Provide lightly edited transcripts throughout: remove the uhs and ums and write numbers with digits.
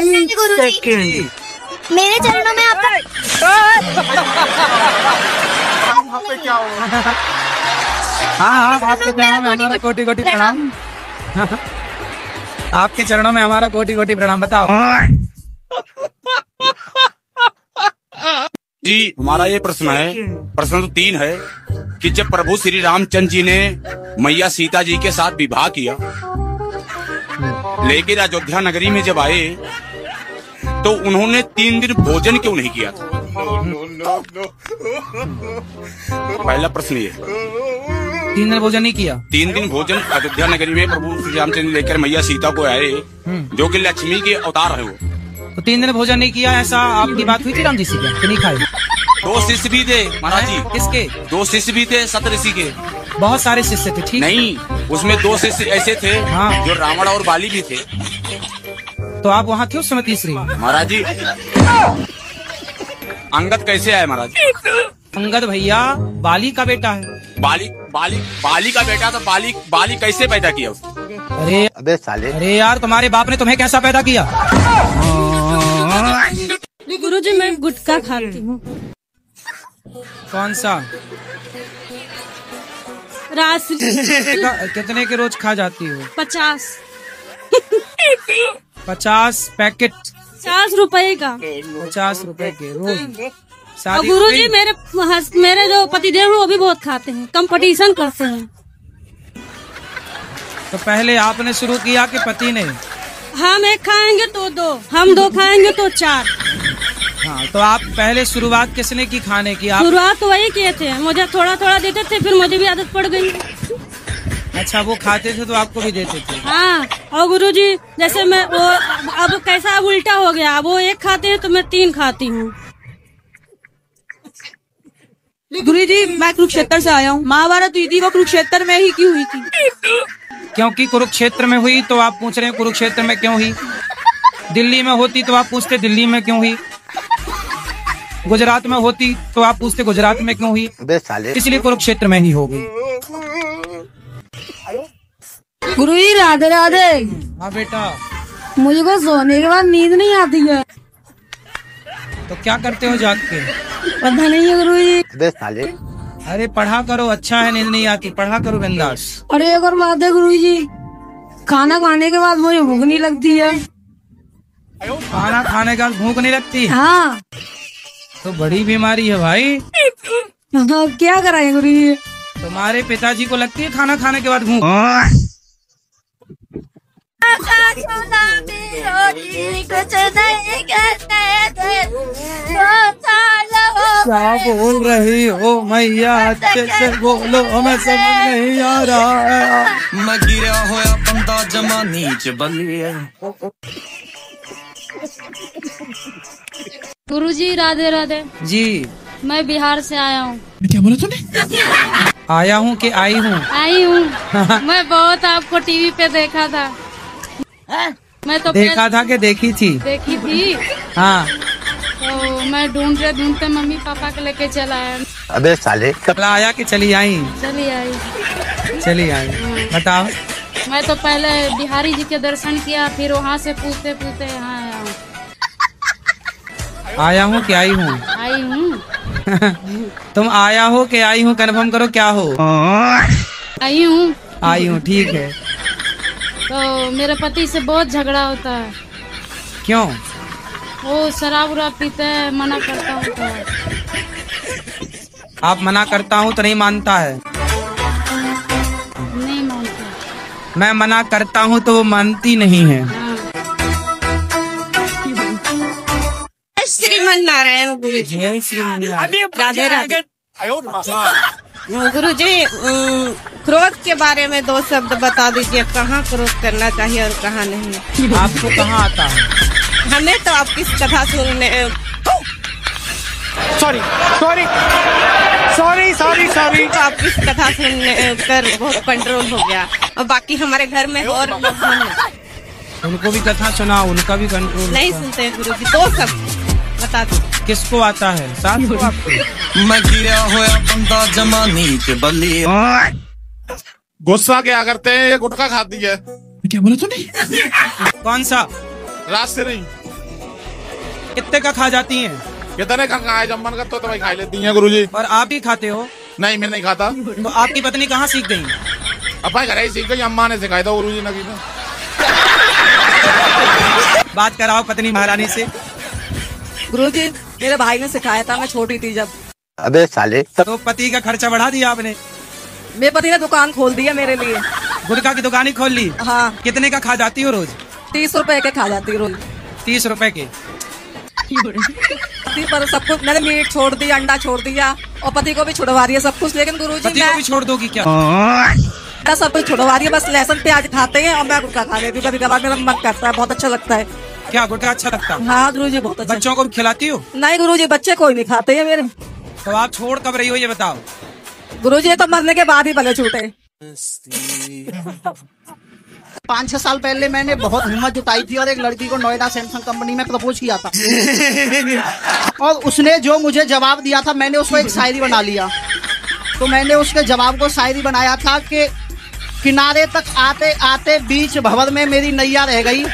Second. मेरे चरणों में आपका क्या हो? हाँ, आपके चरणों में हमारा कोटि कोटि प्रणाम। आपके चरणों में हमारा कोटि कोटि प्रणाम। बताओ जी, हमारा ये प्रश्न है, प्रश्न तो 3 है कि जब प्रभु श्री रामचंद्र जी ने मैया सीता जी के साथ विवाह किया, लेकिन अयोध्या नगरी में जब आए तो उन्होंने 3 दिन भोजन क्यों नहीं किया था? पहला प्रश्न ये। 3 दिन भोजन नहीं किया? 3 दिन भोजन अयोध्या नगरी में प्रभु श्री रामचंद्र लेकर मैया सीता को आए, जो कि लक्ष्मी के अवतार है वो। तो 3 दिन भोजन नहीं किया, ऐसा आपकी बात हुई थी राम जी से क्या? नहीं खाए? 2 शिष्य भी थे महाराज जी। किसके? 2 शिष्य भी थे सप्तऋषि के। बहुत सारे शिष्य थे, ठीक नहीं, उसमें 2 शिष्य ऐसे थे हाँ। जो रावण और बाली भी थे। तो आप वहाँ थे उस समय तीसरी? महाराज जी, अंगद कैसे आए महाराज? अंगद भैया बाली का बेटा है। बाली का बेटा, तो बाली कैसे पैदा किया उसने? अरे अबे साले, अरे यार, तुम्हारे बाप ने तुम्हें कैसा पैदा किया? गुरुजी मैं गुटखा खाती हूँ। कौन सा? कितने के रोज खा जाती हो? 50 पैकेट? 50 रुपए का। 50 रुपए के रोज? और गुरुजी मेरे जो पतिदेव हैं वो भी बहुत खाते हैं, कंपटीशन करते हैं। तो पहले आपने शुरू किया कि पति ने? हम 1 खाएंगे तो 2, हम 2 खाएंगे तो 4। हाँ, तो आप पहले शुरुआत किसने की खाने की? आप शुरुआत तो वही किए थे, मुझे थोड़ा थोड़ा देते थे, फिर मुझे भी आदत पड़ गई। अच्छा, वो खाते थे तो आपको भी देते थे? हाँ, और गुरुजी जैसे मैं वो अब कैसा अब उल्टा हो गया, अब वो 1 खाते हैं तो मैं 3 खाती हूँ। गुरुजी मैं कुरुक्षेत्र से आया हूँ। महाभारत हुई थी वो कुरुक्षेत्र में ही क्यों हुई थी? क्योंकि कुरुक्षेत्र में हुई तो आप पूछ रहे हैं कुरुक्षेत्र में क्यों हुई? दिल्ली में होती तो आप पूछते दिल्ली में क्यों हुई? गुजरात में होती तो आप पूछते गुजरात में क्यों हुई? अबे साले, इसलिए कुरुक्षेत्र में ही हो गई। गुरुजी राधे राधे। हाँ बेटा। मुझे को सोने के बाद नींद नहीं आती है। तो क्या करते हो जाग के? पता नहीं है गुरुजी। अबे साले, अरे पढ़ा करो, अच्छा है, नींद नहीं आती, पढ़ा करो बिंदास। अरे एक और बात है गुरुजी, खाना खाने के बाद मुझे भूख नहीं लगती है। खाना खाने के बाद भूख नहीं लगती? हाँ। तो बड़ी बीमारी है भाई। तो क्या कराएं गुरुजी? तुम्हारे पिताजी को लगती है खाना खाने के बाद भूख? क्या बोल रही हो मैया? अच्छे से बोलो, हमें समझ नहीं आ रहा है। मैं गिरा होया बंदा जमा नीच बलिए। गुरुजी राधे राधे जी। मैं बिहार से आया हूँ। क्या बोला तूने? आया हूँ कि आई हूँ? आई हूँ। मैं बहुत आपको टीवी पे देखा था। मैं तो देखा था कि देखी थी? देखी थी। हाँ। तो मैं ढूंढते मम्मी पापा को लेके चला आया। अबे साले, कपड़ा आया कि चली आई? चली आई। बताओ। मैं तो पहले बिहारी जी के दर्शन किया, फिर वहाँ से पूछते पूछते यहाँ आया हूँ। आया हूँ कि आई हूँ? आई हूँ। तुम आया हो कि आई हूँ कन्फर्म करो, क्या हो? आई हूँ। आई हूँ, ठीक है। तो मेरे पति से बहुत झगड़ा होता है। क्यों? वो शराब उराब पीते हैं, मना करता हूँ तो। आप मना करता हूँ तो नहीं मानता है? नहीं मानता। मैं मना करता हूँ तो वो मानती नहीं है। श्रीमन नारायण गुरुजी। राधे राधे। गुरुजी क्रोध के बारे में 2 शब्द बता दीजिए, कहाँ क्रोध करना चाहिए और कहाँ नहीं? आपको कहाँ आता है? हमें तो आपकी कथा सुनने। Sorry sorry sorry sorry sorry. तो आपकी कथा सुनने कर बहुत कंट्रोल हो गया, और बाकी हमारे घर में और लोग हैं, उनको भी कथा सुना, उनका भी कंट्रोल नहीं सुनते गुरुजी। 2 शब्द बता दो। किसको आता है? साथ को आपको? मैं गिरा होया बंदा जमा नीच बलिए। गुस्सा क्या करते हैं? ये गुटखा खाती है। क्या बोला तूने? कौन सा? रात से नहीं। कितने का खा जाती हैं? कितने का खाए जब मन करता तो भाई खा लेती हैं गुरुजी। और आप भी खाते हो? नहीं मैं नहीं खाता। तो आपकी पत्नी कहाँ सीख गई? अब भाई घर ही सीख गई, अम्मा ने सिखाया था गुरुजी ने। बात कराओ पत्नी महारानी से। गुरुजी मेरे भाई ने सिखाया था, मैं छोटी थी जब। अबे साले। तो पति का खर्चा बढ़ा दिया आपने? मेरे पति ने दुकान खोल दिया मेरे लिए। गुटखा की दुकान ही खोल ली? हाँ। कितने का खा जाती हो रोज? 30 रुपए के खा जाती रोज। 30 रुपए के? पर सब कुछ मैंने मीट छोड़ दिया, अंडा छोड़ दिया और पति को भी छुड़वा दिया सब कुछ। लेकिन गुरुजी पति को भी छोड़ दोगी क्या? सब कुछ छुड़वा दिया, बस लहसुन प्याज खाते हैं और मैं गुटखा खा लेती हूँ। कभी कभार मेरा मन करता है, बहुत अच्छा लगता है। क्या गुटखा अच्छा लगता है? हाँ गुरुजी बहुत अच्छा। बच्चों को भी खिलाती हो? नहीं गुरुजी, बच्चे कोई नहीं खाते हैं मेरे। तो आप छोड़ कब रही हो ये बताओ? गुरुजी तो मरने के बाद ही भले छूटे। 5-6 साल पहले मैंने बहुत हिम्मत जुटाई थी और एक लड़की को नोएडा सैमसंग कंपनी में प्रपोज किया था। और उसने जो मुझे जवाब दिया था, मैंने उसको एक शायरी बना लिया। तो मैंने उसके जवाब को शायरी बनाया था कि किनारे तक आते आते बीच भंवर में मेरी नैया रह गई।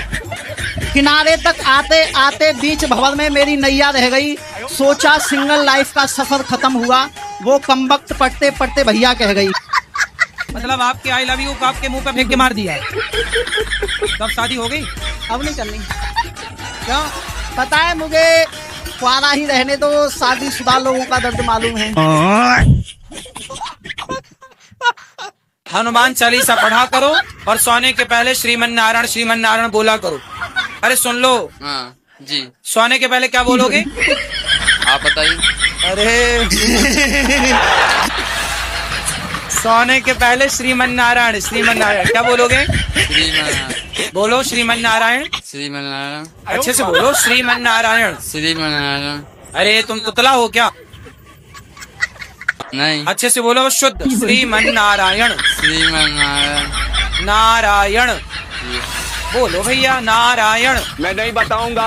किनारे तक आते आते बीच भंवर में मेरी नैया रह गई। सोचा सिंगल लाइफ का सफर खत्म हुआ, वो कमबख्त पढ़ते पढ़ते भैया कह गई। मतलब आपके आई लव यू को आपके मुंह पे फेंक के मार दिया? तब शादी हो गई? अब नहीं करनी। क्यों? पता है मुझे, कुआरा ही रहने दो, शादीशुदा लोगों का दर्द मालूम है। हनुमान चालीसा पढ़ा करो और सोने के पहले श्रीमन नारायण बोला करो। अरे सुन लो। हाँ जी। सोने के पहले क्या बोलोगे? आप बताइए। अरे सोने के पहले श्रीमन नारायण क्या बोलोगे? बोलो श्रीमन नारायण। अच्छे से बोलो श्रीमन नारायण। अरे तुम पुतला हो क्या? नहीं। अच्छे से बोलो शुद्ध श्रीमन नारायण। नारायण बोलो भैया, नारायण। मैं नहीं बताऊंगा।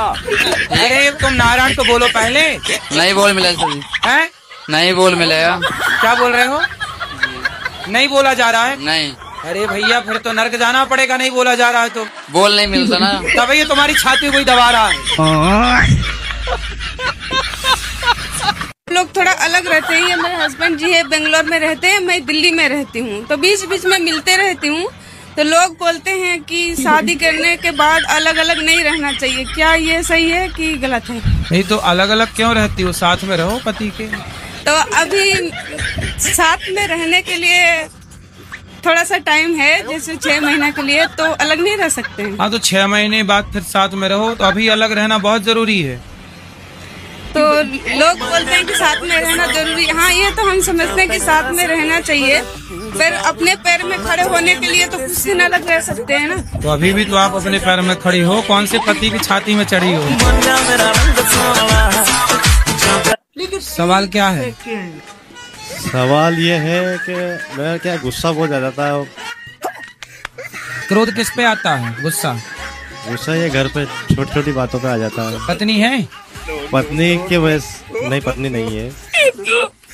अरे तुम नारायण तो बोलो पहले। नहीं बोल मिलेगा हैं? नहीं बोल मिलेगा। क्या बोल रहे हो? नहीं बोला जा रहा है? नहीं। अरे भैया फिर तो नर्क जाना पड़ेगा, नहीं बोला जा रहा है तो। बोल नहीं मिलता ना। तब ये तुम्हारी छाती कोई दबा रहा है। लोग थोड़ा अलग रहते हैं। ये मेरे हस्बैंड जी है, बेंगलोर में रहते हैं, मैं दिल्ली में रहती हूँ। तो बीच बीच में मिलते रहती हूँ। तो लोग बोलते हैं कि शादी करने के बाद अलग अलग नहीं रहना चाहिए। क्या ये सही है कि गलत है? नहीं तो अलग अलग क्यों रहती हो? साथ में रहो पति के। तो अभी साथ में रहने के लिए थोड़ा सा टाइम है, जैसे 6 महीने के लिए, तो अलग नहीं रह सकते हैं। हाँ तो 6 महीने बाद फिर साथ में रहो, तो अभी अलग रहना बहुत जरूरी है। तो लोग बोलते हैं कि साथ में रहना जरूरी है। हाँ ये तो हम समझते हैं कि साथ में रहना चाहिए, फिर अपने पैर में खड़े होने के लिए तो कुछ दिन अलग रह सकते हैं ना। तो अभी भी तो आप अपने पैर में खड़ी हो, कौन से पति की छाती में चढ़ी हो? सवाल क्या है? सवाल ये है कि मैं क्या गुस्सा बहुत ज्यादा था। क्रोध किस पे आता है? गुस्सा ये घर पे छोटी छोटी बातों पे आ जाता है। पत्नी है? पत्नी की वजह से नहीं, पत्नी नहीं है।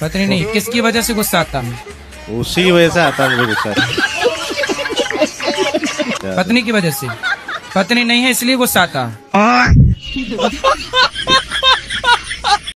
पत्नी नहीं, किसकी वजह से गुस्सा आता है? उसी की वजह से आता है मुझे गुस्सा। पत्नी की वजह से? पत्नी नहीं है इसलिए गुस्सा आता है।